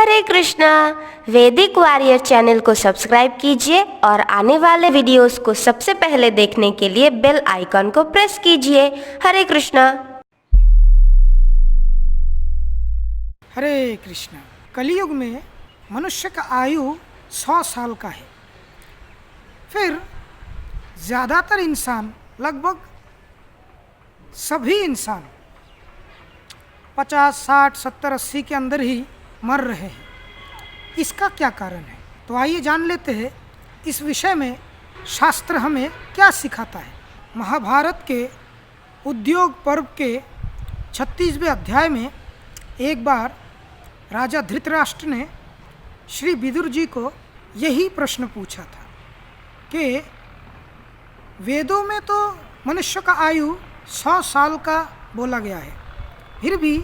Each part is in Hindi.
हरे कृष्णा। वैदिक वॉरियर चैनल को सब्सक्राइब कीजिए और आने वाले वीडियोस को सबसे पहले देखने के लिए बेल आइकन को प्रेस कीजिए। हरे कृष्णा। हरे कृष्णा। कलयुग में मनुष्य का आयु 100 साल का है। फिर ज़्यादातर इंसान, लगभग सभी इंसान 50, 60, 70, 80 के अंदर ही मर रहे हैं। इसका क्या कारण है? तो आइए जान लेते हैं इस विषय में शास्त्र हमें क्या सिखाता है। महाभारत के उद्योग पर्व के 36वें अध्याय में एक बार राजा धृतराष्ट्र ने श्री विदुर जी को यही प्रश्न पूछा था कि वेदों में तो मनुष्य का आयु 100 साल का बोला गया है, फिर भी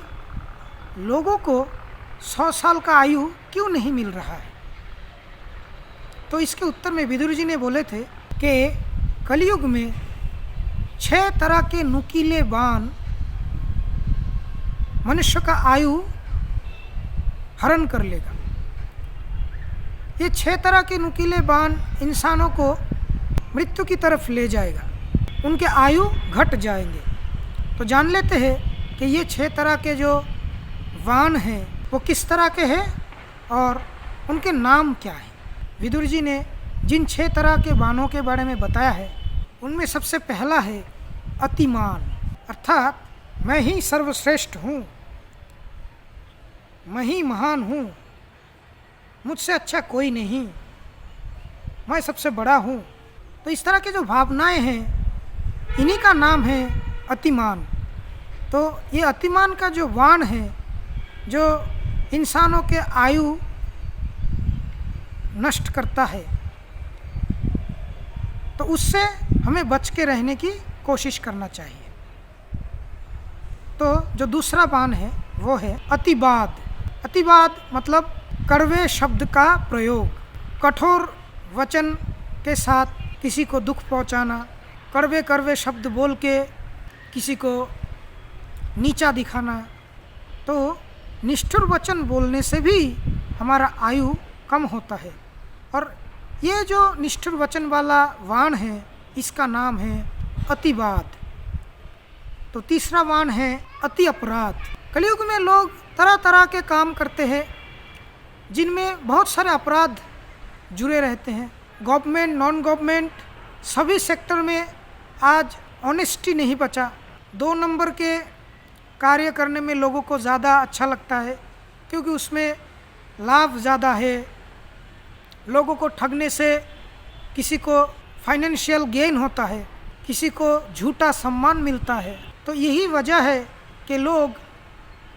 लोगों को 100 साल का आयु क्यों नहीं मिल रहा है? तो इसके उत्तर में विदुर जी ने बोले थे कि कलयुग में 6 तरह के नुकीले बाण मनुष्य का आयु हरण कर लेगा। ये 6 तरह के नुकीले बाण इंसानों को मृत्यु की तरफ ले जाएगा, उनके आयु घट जाएंगे। तो जान लेते हैं कि ये 6 तरह के जो बाण हैं वो किस तरह के हैं और उनके नाम क्या हैं। विदुर जी ने जिन 6 तरह के बाणों के बारे में बताया है उनमें सबसे पहला है अतिमान, अर्थात मैं ही सर्वश्रेष्ठ हूँ, मैं ही महान हूँ, मुझसे अच्छा कोई नहीं, मैं सबसे बड़ा हूँ। तो इस तरह की जो भावनाएं हैं इन्हीं का नाम है अतिमान। तो ये अतिमान का जो बाण है जो इंसानों के आयु नष्ट करता है, तो उससे हमें बच के रहने की कोशिश करना चाहिए। तो जो दूसरा बाण है वो है अतिवाद। अतिवाद मतलब कड़वे शब्द का प्रयोग, कठोर वचन के साथ किसी को दुख पहुंचाना, कड़वे कड़वे शब्द बोल के किसी को नीचा दिखाना। तो निष्ठुर वचन बोलने से भी हमारा आयु कम होता है। और ये जो निष्ठुर वचन वाला बाण है इसका नाम है अतिवाद। तो तीसरा बाण है अति अपराध। कलयुग में लोग तरह तरह के काम करते हैं जिनमें बहुत सारे अपराध जुड़े रहते हैं। गवर्नमेंट, नॉन गवर्नमेंट, सभी सेक्टर में आज ऑनेस्टी नहीं बचा। 2 नंबर के कार्य करने में लोगों को ज़्यादा अच्छा लगता है क्योंकि उसमें लाभ ज़्यादा है। लोगों को ठगने से किसी को फाइनेंशियल गेन होता है, किसी को झूठा सम्मान मिलता है। तो यही वजह है कि लोग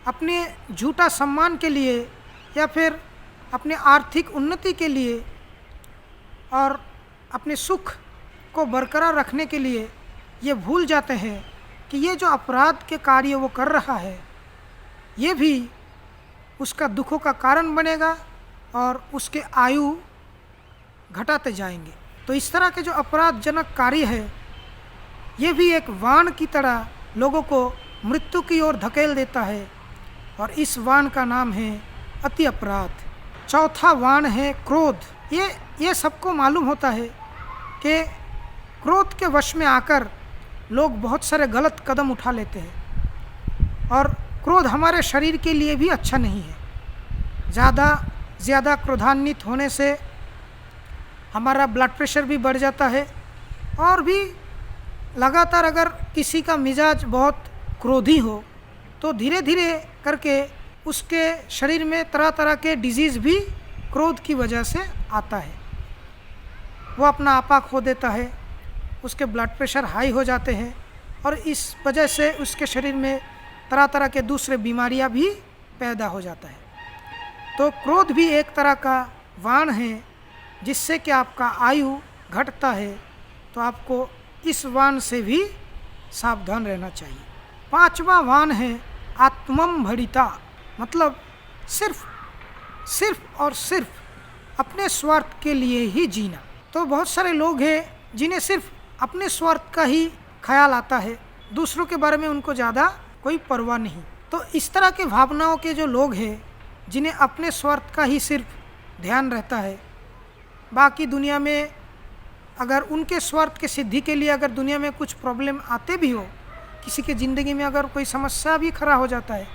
अपने झूठा सम्मान के लिए या फिर अपने आर्थिक उन्नति के लिए और अपने सुख को बरकरार रखने के लिए ये भूल जाते हैं कि ये जो अपराध के कार्य वो कर रहा है ये भी उसका दुखों का कारण बनेगा और उसके आयु घटाते जाएंगे। तो इस तरह के जो अपराधजनक कार्य है ये भी एक बाण की तरह लोगों को मृत्यु की ओर धकेल देता है और इस बाण का नाम है अति अपराध। चौथा बाण है क्रोध। ये सबको मालूम होता है कि क्रोध के वश में आकर लोग बहुत सारे गलत कदम उठा लेते हैं और क्रोध हमारे शरीर के लिए भी अच्छा नहीं है। ज़्यादा क्रोधान्वित होने से हमारा ब्लड प्रेशर भी बढ़ जाता है और भी लगातार अगर किसी का मिजाज बहुत क्रोधी हो तो धीरे धीरे करके उसके शरीर में तरह तरह के डिजीज़ भी क्रोध की वजह से आता है। वो अपना आपा खो देता है, उसके ब्लड प्रेशर हाई हो जाते हैं और इस वजह से उसके शरीर में तरह तरह के दूसरे बीमारियां भी पैदा हो जाता है। तो क्रोध भी एक तरह का बाण है जिससे कि आपका आयु घटता है। तो आपको इस बाण से भी सावधान रहना चाहिए। 5वां बाण है आत्मम भरिता, मतलब सिर्फ और सिर्फ अपने स्वार्थ के लिए ही जीना। तो बहुत सारे लोग हैं जिन्हें सिर्फ अपने स्वार्थ का ही ख्याल आता है, दूसरों के बारे में उनको ज़्यादा कोई परवाह नहीं। तो इस तरह के भावनाओं के जो लोग हैं जिन्हें अपने स्वार्थ का ही सिर्फ ध्यान रहता है। बाकी दुनिया में अगर उनके स्वार्थ के सिद्धि के लिए अगर दुनिया में कुछ प्रॉब्लम आते भी हो, किसी के ज़िंदगी में अगर कोई समस्या भी खड़ा हो जाता है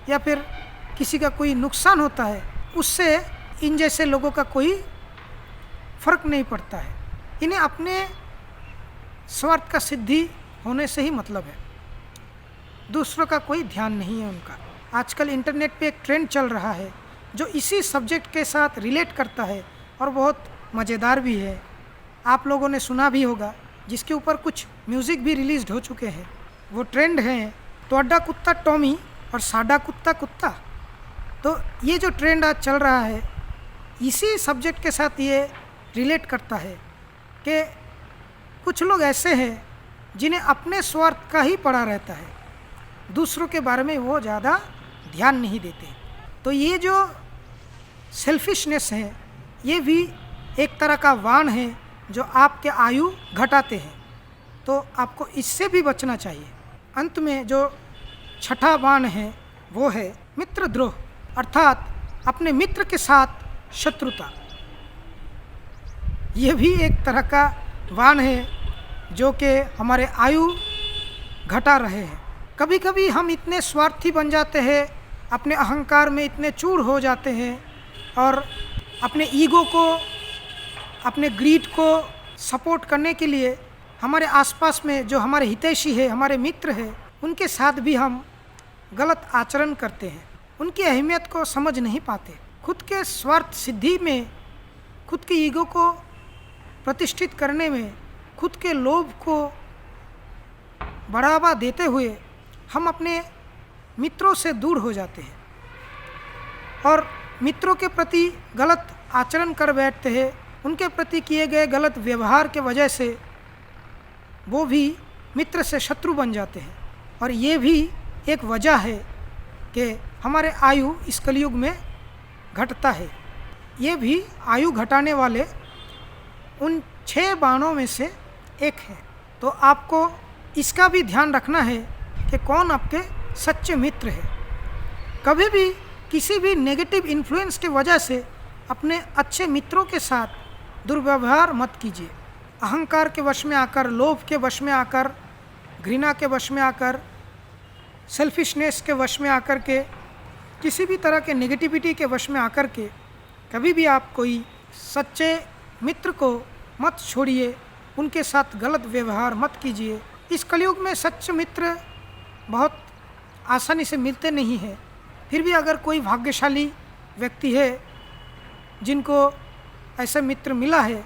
या फिर किसी का कोई नुकसान होता है, उससे इन जैसे लोगों का कोई फर्क नहीं पड़ता है। इन्हें अपने स्वार्थ का सिद्धि होने से ही मतलब है, दूसरों का कोई ध्यान नहीं है उनका। आजकल इंटरनेट पे एक ट्रेंड चल रहा है जो इसी सब्जेक्ट के साथ रिलेट करता है और बहुत मज़ेदार भी है। आप लोगों ने सुना भी होगा, जिसके ऊपर कुछ म्यूज़िक भी रिलीज़ हो चुके हैं। वो ट्रेंड है तोड़ा कुत्ता टॉमी और साडा कुत्ता कुत्ता। तो ये जो ट्रेंड आज चल रहा है इसी सब्जेक्ट के साथ ये रिलेट करता है कि कुछ लोग ऐसे हैं जिन्हें अपने स्वार्थ का ही पड़ा रहता है, दूसरों के बारे में वो ज़्यादा ध्यान नहीं देते। तो ये जो सेल्फिशनेस है ये भी एक तरह का वाण है जो आपके आयु घटाते हैं, तो आपको इससे भी बचना चाहिए। अंत में जो छठा वाण है वो है मित्रद्रोह, अर्थात अपने मित्र के साथ शत्रुता। ये भी एक तरह का वाण है जो कि हमारे आयु घटा रहे हैं। कभी कभी हम इतने स्वार्थी बन जाते हैं, अपने अहंकार में इतने चूर हो जाते हैं और अपने ईगो को, अपने ग्रीड को सपोर्ट करने के लिए हमारे आसपास में जो हमारे हितैषी है, हमारे मित्र है, उनके साथ भी हम गलत आचरण करते हैं, उनकी अहमियत को समझ नहीं पाते। खुद के स्वार्थ सिद्धि में, खुद के ईगो को प्रतिष्ठित करने में, खुद के लोभ को बढ़ावा देते हुए हम अपने मित्रों से दूर हो जाते हैं और मित्रों के प्रति गलत आचरण कर बैठते हैं। उनके प्रति किए गए गलत व्यवहार के वजह से वो भी मित्र से शत्रु बन जाते हैं। और ये भी एक वजह है कि हमारे आयु इस कलयुग में घटता है। ये भी आयु घटाने वाले उन 6 बाणों में से एक है। तो आपको इसका भी ध्यान रखना है कि कौन आपके सच्चे मित्र है। कभी भी किसी भी नेगेटिव इन्फ्लुएंस की वजह से अपने अच्छे मित्रों के साथ दुर्व्यवहार मत कीजिए। अहंकार के वश में आकर, लोभ के वश में आकर, घृणा के वश में आकर, सेल्फिशनेस के वश में आकर के, किसी भी तरह के नेगेटिविटी के वश में आकर के कभी भी आप कोई सच्चे मित्र को मत छोड़िए, उनके साथ गलत व्यवहार मत कीजिए। इस कलयुग में सच्चे मित्र बहुत आसानी से मिलते नहीं हैं। फिर भी अगर कोई भाग्यशाली व्यक्ति है जिनको ऐसे मित्र मिला है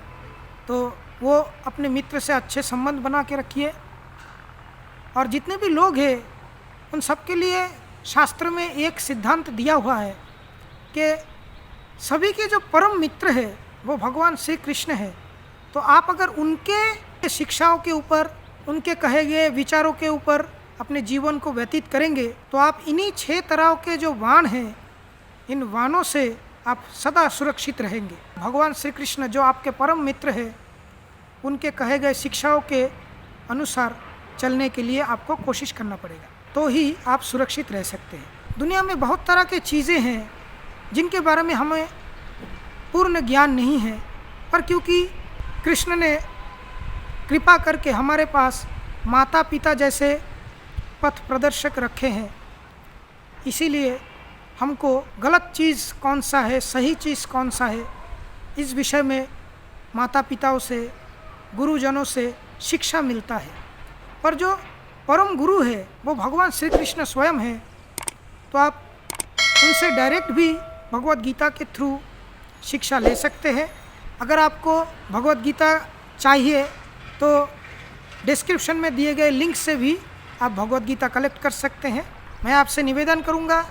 तो वो अपने मित्र से अच्छे संबंध बना के रखिए। और जितने भी लोग हैं उन सब के लिए शास्त्र में एक सिद्धांत दिया हुआ है कि सभी के जो परम मित्र है वो भगवान श्री कृष्ण है। तो आप अगर उनके शिक्षाओं के ऊपर, उनके कहे गए विचारों के ऊपर अपने जीवन को व्यतीत करेंगे तो आप इन्हीं 6 तरह के जो वाण हैं, इन वाणों से आप सदा सुरक्षित रहेंगे। भगवान श्री कृष्ण जो आपके परम मित्र है, उनके कहे गए शिक्षाओं के अनुसार चलने के लिए आपको कोशिश करना पड़ेगा, तो ही आप सुरक्षित रह सकते हैं। दुनिया में बहुत तरह की चीज़ें हैं जिनके बारे में हमें पूर्ण ज्ञान नहीं है, पर क्योंकि कृष्ण ने कृपा करके हमारे पास माता पिता जैसे पथ प्रदर्शक रखे हैं, इसीलिए हमको गलत चीज़ कौन सा है, सही चीज़ कौन सा है, इस विषय में माता पिताओं से, गुरुजनों से शिक्षा मिलता है। पर जो परम गुरु है वो भगवान श्री कृष्ण स्वयं है, तो आप उनसे डायरेक्ट भी भगवत गीता के थ्रू शिक्षा ले सकते हैं। अगर आपको भगवत गीता चाहिए तो डिस्क्रिप्शन में दिए गए लिंक से भी आप भगवत गीता कलेक्ट कर सकते हैं। मैं आपसे निवेदन करूंगा,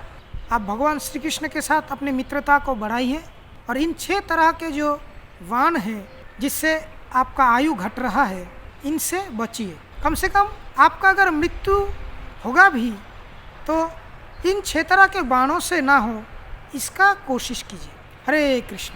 आप भगवान श्री कृष्ण के साथ अपनी मित्रता को बढ़ाइए और इन 6 तरह के जो वाण हैं जिससे आपका आयु घट रहा है, इनसे बचिए। कम से कम आपका अगर मृत्यु होगा भी तो इन 6 तरह के बाणों से ना हो, इसका कोशिश कीजिए। हरे कृष्ण।